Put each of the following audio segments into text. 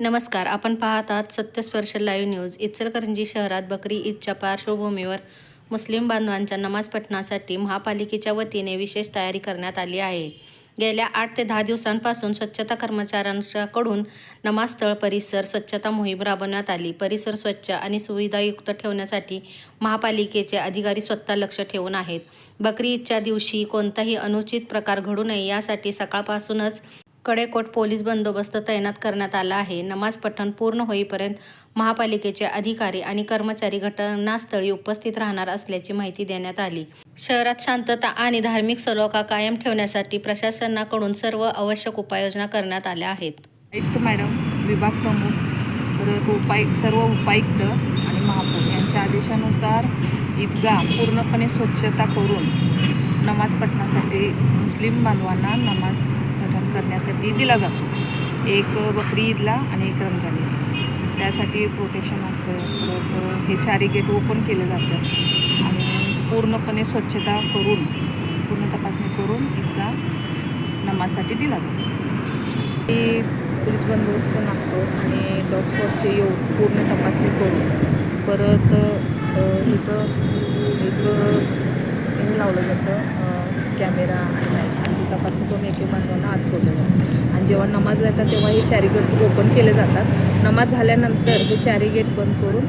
नमस्कार. आपण पाहत आहात सत्यस्पर्श लाईव्ह न्यूज. इचलकरंजी शहरात बकरी ईदच्या पार्श्वभूमीवर मुस्लिम बांधवांच्या नमाज पठणासाठी महापालिकेच्या वतीने विशेष तयारी करण्यात आली आहे. गेल्या 8 ते 10 दिवसांपासून स्वच्छता कर्मचाऱ्यांकडून नमाजस्थळ परिसर स्वच्छता मोहीम राबवण्यात आली. परिसर स्वच्छ आणि सुविधायुक्त ठेवण्यासाठी महापालिकेचे अधिकारी स्वतः लक्ष ठेवून आहेत. बकरी ईदच्या दिवशी कोणताही अनुचित प्रकार घडू नये यासाठी सकाळपासूनच कडेकोट पोलीस बंदोबस्त तैनात करण्यात आला आहे. नमाज पठण पूर्ण होईपर्यंत महापालिकेचे अधिकारी आणि कर्मचारी घटनास्थळी उपस्थित राहणार असल्याची माहिती देण्यात आली. शहरात शांतता आणि धार्मिक सलोखा कायम ठेवण्यासाठी प्रशासनाकडून सर्व आवश्यक उपाययोजना करण्यात आल्या आहेत. आयुक्त मॅडम, विभाग प्रमुख, परत सर्व उपायुक्त आणि महापौर यांच्या आदेशानुसार ईदगाह पूर्णपणे स्वच्छता करून नमाज पठणासाठी मुस्लिम बांधवांना नमाज पठण करण्यासाठी दिला जातो. एक बकरी ईदला आणि एक रमजान ईदला. त्यासाठी प्रोटेक्शन असतं. परत हे 4 गेट ओपन केलं जातं आणि पूर्णपणे स्वच्छता करून पूर्ण तपासणी करून ईदगाह नमाजसाठी दिला जातो. ही पोलीस बंदोबस्त पण असतो आणि डॉग स्पॉटचे येऊन पूर्ण तपासणी करून परत इथं एक हे लावलं जातं कॅमेरा आणि ती तपासणी करून एक बांधवांना आत सोडलं जातं. आणि जेव्हा नमाजला येतात तेव्हा हे 4 गेट ओपन केले जातात. नमाज झाल्यानंतर हे 4 गेट बंद करून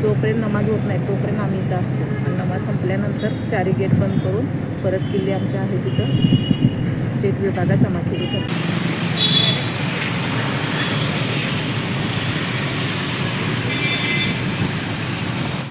जोपर्यंत नमाज होत नाही तोपर्यंत आम्ही इथं असतो. आणि नमाज संपल्यानंतर 4 गेट बंद करून परत किल्ले आमच्या आहे तिथं स्टेट विभागात जमा केली जाते.